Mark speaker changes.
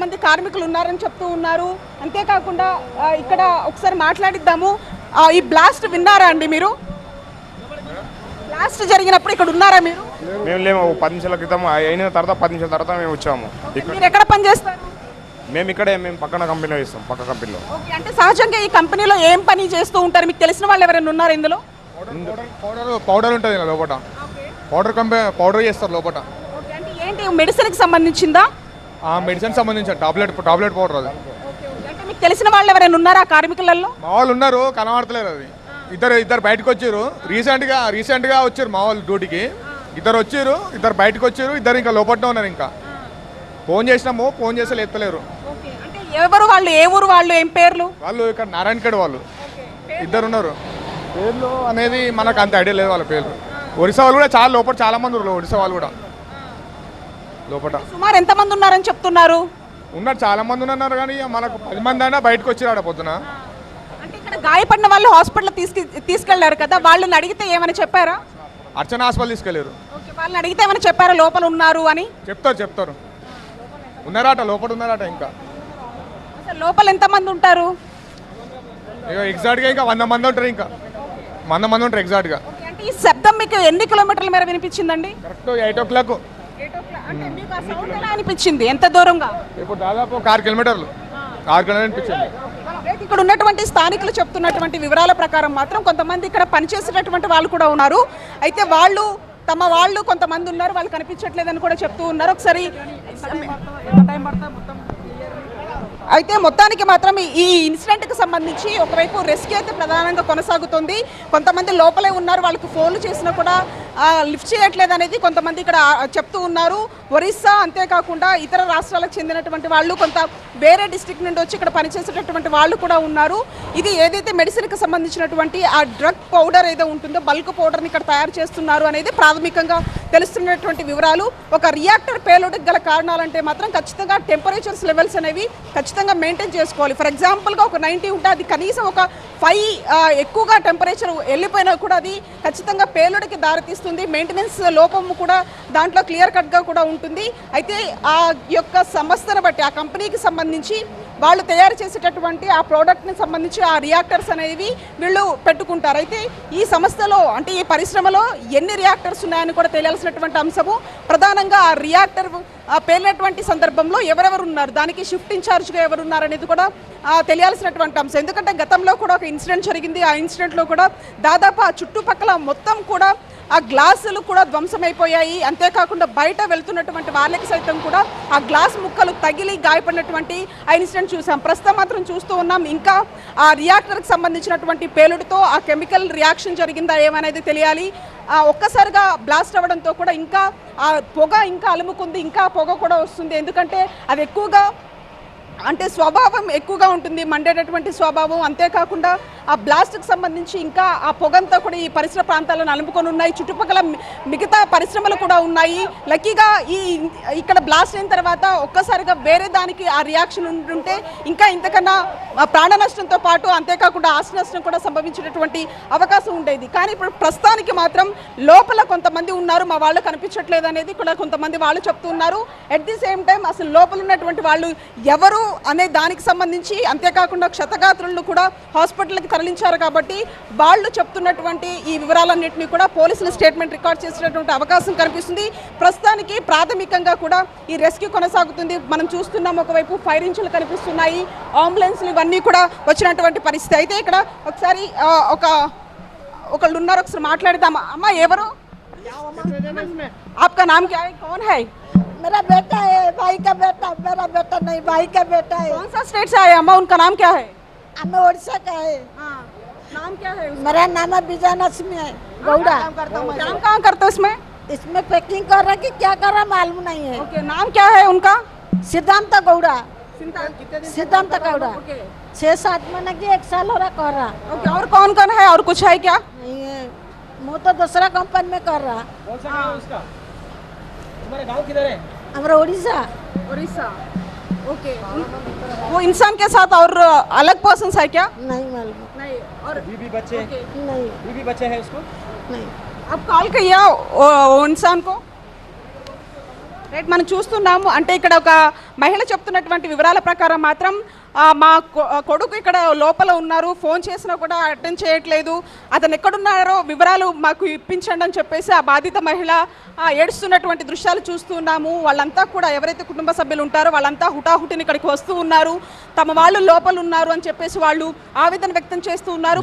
Speaker 1: కొంతమంది కార్మికులు ఉన్నారని చెప్తూ ఉన్నారు. అంతేకాకుండా ఇక్కడ ఒకసారి మాట్లాడిద్దాము. ఈ బ్లాస్ట్ విన్నారా అండి మీరు? బ్లాస్ట్ జరిగినప్పుడు ఇక్కడ ఉన్నారా మీరు?
Speaker 2: మేము లేము. 10 నిమిషాల క్రితం అయిన తర్వాత 10 నిమిషాల తర్వాత మేము వచ్చాము.
Speaker 1: మీరు ఎక్కడ పనిచేస్తారు?
Speaker 2: మేము ఇక్కడే పక్కన కంపెనీలో ఇస్తాం. పక్క కంపెనీలో.
Speaker 1: ఓకే, అంటే సహజంగా ఈ కంపెనీలో ఏం పని చేస్తూ ఉంటారు? మీకు తెలిసిన వాళ్ళు ఎవరైనా ఉన్నారు ఇందులో?
Speaker 3: పౌడర్ ఉంటుంది లోపల. పౌడర్ చేస్తారు లోపల.
Speaker 1: అంటే ఏంటి, మెడిసిన్కి సంబంధించిందా?
Speaker 3: మెడిసిన్ సంబంధించిన టాబ్లెట్ పౌడర్ అది.
Speaker 1: అంటే మీకు తెలిసిన వాళ్ళు ఎవరైనా ఉన్నారా కార్మికులలో?
Speaker 3: మా వాళ్ళు ఉన్నారు, కనబడతలేరు. అది ఇద్దరు బయటకు వచ్చారు. రీసెంట్గా వచ్చారు మా వాళ్ళు డ్యూటీకి. ఇద్దరు వచ్చారు, ఇద్దరు బయటకు వచ్చారు, ఇద్దరు ఇంకా లోపల ఉన్నారు. ఇంకా ఫోన్ చేసినాము, ఫోన్ చేస్తే ఎత్తలేరు.
Speaker 1: అంటే ఎవరు వాళ్ళు, ఏ ఊరు వాళ్ళు, ఏం పేర్లు?
Speaker 3: వాళ్ళు ఇక్కడ నారాయణఖేడ్ వాళ్ళు ఇద్దరు ఉన్నారు. పేర్లు అనేది మనకు అంత ఐడియా లేదు వాళ్ళ పేర్లు. ఒరిస్సా వాళ్ళు కూడా చాలా మంది ఉన్నారు. ఒరిస్సా వాళ్ళు కూడా లోపల.
Speaker 1: సుమారు ఎంతమంది ఉన్నారని చెప్తున్నారు?
Speaker 3: ఉన్నారు, చాలా మంది ఉన్నారు. కానీ మనకు 10 మంది అయినా బయటకు వచ్చారు పొద్దున.
Speaker 1: అంటే ఇక్కడ గాయపడిన వాళ్ళు హాస్పిటల్ తీసుకెళ్లారు కదా, వాళ్ళని అడిగితే ఏమని చెప్పారా?
Speaker 3: అర్చన హాస్పిటల్ తీసుకెళ్లారు.
Speaker 1: వాళ్ళని అడిగితే ఏమైనా చెప్పారా లోపల ఉన్నారు అని?
Speaker 3: చెప్తారు ఉన్నారట, లోపల ఉన్నారట. ఇంకా
Speaker 1: అసలు లోపల ఎంతమంది ఉంటారు?
Speaker 3: ఎగ్జాక్ట్గా ఇంకా 100 మంది ఉంటారు. ఇంకా 100 మంది ఉంటారు ఎగ్జాక్ట్గా.
Speaker 1: అంటే ఈ శబ్దం మీకు ఎన్ని కిలోమీటర్ల మేర వినిపించిందండి?
Speaker 3: Correct 8 o'clock.
Speaker 1: అంటే మీకు ఆ సౌండ్ ఎలా అనిపించింది? ఎంత దూరంగా?
Speaker 3: ఇప్పుడు దాదాపు 6 కిలోమీటర్లు అనిపించింది.
Speaker 1: ఇక్కడ ఉన్నటువంటి స్థానికులు చెప్తున్నటువంటి వివరాల ప్రకారం మాత్రం కొంతమంది ఇక్కడ పనిచేసేటటువంటి వాళ్ళు కూడా ఉన్నారు. అయితే వాళ్ళు కొంతమంది ఉన్నారు, వాళ్ళు కనిపించట్లేదని కూడా చెప్తూ ఉన్నారు. ఒకసారి అయితే మొత్తానికి మాత్రం ఈ ఇన్సిడెంట్కి సంబంధించి ఒకవైపు రెస్క్యూ అయితే ప్రధానంగా కొనసాగుతుంది. కొంతమంది లోపలే ఉన్నారు, వాళ్ళకి ఫోన్లు చేసినా కూడా లిఫ్ట్ చేయట్లేదు అనేది కొంతమంది ఇక్కడ చెప్తూ ఉన్నారు. ఒరిస్సా అంతేకాకుండా ఇతర రాష్ట్రాలకు చెందినటువంటి వాళ్ళు, కొంత వేరే డిస్ట్రిక్ట్ నుండి వచ్చి ఇక్కడ పనిచేసేటటువంటి వాళ్ళు కూడా ఉన్నారు. ఇది ఏదైతే మెడిసిన్కి సంబంధించినటువంటి ఆ డ్రగ్ పౌడర్ ఏదో ఉంటుందో, బల్క్ పౌడర్ని ఇక్కడ తయారు చేస్తున్నారు అనేది ప్రాథమికంగా తెలుస్తున్నటువంటి వివరాలు. ఒక రియాక్టర్ పేలుడుకి గల కారణాలంటే మాత్రం ఖచ్చితంగా టెంపరేచర్స్ లెవెల్స్ అనేవి ఖచ్చితంగా మెయింటైన్ చేసుకోవాలి. ఫర్ ఎగ్జాంపుల్గా ఒక 90 ఉంటే అది కనీసం ఒక 5 ఎక్కువగా టెంపరేచర్ వెళ్ళిపోయినా కూడా అది ఖచ్చితంగా పేలుడికి దారితీస్తుంది. మెయింటెనెన్స్ లోపము కూడా దాంట్లో క్లియర్ కట్గా కూడా ఉంటుంది. అయితే ఆ యొక్క సంస్థను బట్టి, ఆ కంపెనీకి సంబంధించి వాళ్ళు తయారు చేసేటటువంటి ఆ ప్రోడక్ట్ని సంబంధించి ఆ రియాక్టర్స్ అనేవి వీళ్ళు పెట్టుకుంటారు. అయితే ఈ సంస్థలో, అంటే ఈ పరిశ్రమలో ఎన్ని రియాక్టర్స్ ఉన్నాయని కూడా తెలియాల్సినటువంటి అంశము. ప్రధానంగా ఆ రియాక్టర్ పేలినటువంటి సందర్భంలో ఎవరెవరు ఉన్నారు, దానికి షిఫ్ట్ ఇన్ఛార్జ్గా ఎవరు ఉన్నారు అనేది కూడా తెలియాల్సినటువంటి అంశం. ఎందుకంటే గతంలో కూడా ఒక ఇన్సిడెంట్ జరిగింది. ఆ ఇన్సిడెంట్లో కూడా దాదాపు ఆ చుట్టుపక్కల మొత్తం కూడా ఆ గ్లాసులు కూడా ధ్వంసమైపోయాయి. అంతేకాకుండా బయట వెళ్తున్నటువంటి వాళ్ళకి సైతం కూడా ఆ గ్లాస్ ముక్కలు తగిలి గాయపడినటువంటి ఆ ఇన్సిడెంట్ చూసాం. ప్రస్తుతం మాత్రం చూస్తూ ఉన్నాం. ఇంకా ఆ రియాక్టర్కి సంబంధించినటువంటి పేలుడుతో ఆ కెమికల్ రియాక్షన్ జరిగిందా ఏమనేది తెలియాలి. ఒక్కసారిగా బ్లాస్ట్ అవ్వడంతో కూడా ఇంకా ఆ పొగ ఇంకా అలుముకుంది, ఇంకా పొగ కూడా వస్తుంది. ఎందుకంటే అది ఎక్కువగా, అంటే స్వభావం ఎక్కువగా ఉంటుంది, మండేటటువంటి స్వభావం. అంతేకాకుండా ఆ బ్లాస్ట్కి సంబంధించి ఇంకా ఆ పొగంతా కూడా ఈ పరిసర ప్రాంతాలను అలుముకొని ఉన్నాయి. చుట్టుపక్కల మిగతా పరిశ్రమలు కూడా ఉన్నాయి. లక్కీగా ఇక్కడ బ్లాస్ట్ అయిన తర్వాత ఒక్కసారిగా వేరే దానికి ఆ రియాక్షన్ ఉంటుంటే ఇంకా ఇంతకన్నా ప్రాణ నష్టంతో పాటు అంతేకాకుండా ఆస్తి నష్టం కూడా సంభవించేటటువంటి అవకాశం ఉండేది. కానీ ఇప్పుడు ప్రస్తుతానికి మాత్రం లోపల కొంతమంది ఉన్నారు, మా వాళ్ళు కనిపించట్లేదు అనేది కూడా కొంతమంది వాళ్ళు చెప్తున్నారు. ఎట్ ది సేమ్ టైం అసలు లోపల ఉన్నటువంటి వాళ్ళు ఎవరు అనే దానికి సంబంధించి, అంతేకాకుండా క్షతగాత్రులను కూడా హాస్పిటల్కి తరలించారు కాబట్టి వాళ్ళు చెప్తున్నటువంటి ఈ వివరాలన్నింటినీ కూడా పోలీసులు స్టేట్మెంట్ రికార్డ్ చేసినటువంటి అవకాశం కనిపిస్తుంది. ప్రస్తుతానికి ప్రాథమికంగా కూడా ఈ రెస్క్యూ కొనసాగుతుంది. మనం చూస్తున్నాం, ఒకవైపు ఫైర్ ఇంజిన్లు కనిపిస్తున్నాయి, అంబులెన్స్లు ఇవన్నీ కూడా వచ్చినటువంటి పరిస్థితి. అయితే ఇక్కడ ఒకసారి ఒకళ్ళు ఉన్నారు, ఒకసారి మాట్లాడదాం. అమ్మా ఎవరు? आपका नाम क्या है, कौन है?
Speaker 4: मेरा बेटा है, भाई का बेटा, मेरा बेटा नहीं, भाई का बेटा है।
Speaker 1: कौन सा स्टेट से आए अम्मा, उनका नाम क्या है?
Speaker 4: हमें उड़ीसा का है।
Speaker 1: नाम क्या है?
Speaker 4: मेरा नाम है बिजनेस में है, गौड़ा।
Speaker 1: काम कहाँ करते हो इसमें?
Speaker 4: इसमें पैकिंग कर रहा कि क्या कर रहा मालूम नहीं है।
Speaker 1: ओके, नाम क्या है उनका?
Speaker 4: सिद्धांत गौड़ा। सिद्धांत गौड़ा 6-7 महीने की 1 साल हो रहा कर रहा।
Speaker 1: ओके, और कौन कौन है, और कुछ है क्या?
Speaker 4: नहीं है, वो तो दूसरा कंपनी में कर रहा।
Speaker 5: कौन सा गाँव उसका? तुम्हारा गाँव किधर है?
Speaker 4: हमारा उड़ीसा।
Speaker 1: उड़ीसा। ओके, वो इंसान के साथ और अलग पर्सन है क्या?
Speaker 4: नहीं मालूम।
Speaker 1: नहीं। और
Speaker 5: बीबी बच्चे?
Speaker 4: नहीं।
Speaker 5: बीबी बच्चे है उसको?
Speaker 4: नहीं।
Speaker 1: अब कॉल किया वो इंसान को? రైట్, మనం చూస్తున్నాము. అంటే ఇక్కడ ఒక మహిళ చెప్తున్నటువంటి వివరాల ప్రకారం మాత్రం మా కొడుకు ఇక్కడ లోపల ఉన్నారు, ఫోన్ చేసినా కూడా అటెండ్ చేయట్లేదు, అతను ఎక్కడున్నారో వివరాలు మాకు ఇప్పించండి అని చెప్పేసి ఆ బాధిత మహిళ ఏడుస్తున్నటువంటి దృశ్యాలు చూస్తున్నాము. వాళ్ళంతా కూడా ఎవరైతే కుటుంబ సభ్యులు ఉంటారో వాళ్ళంతా హుటాహుటిని ఇక్కడికి వస్తూ ఉన్నారు, తమ వాళ్ళు లోపల ఉన్నారు అని చెప్పేసి వాళ్ళు ఆవేదన వ్యక్తం చేస్తూ ఉన్నారు.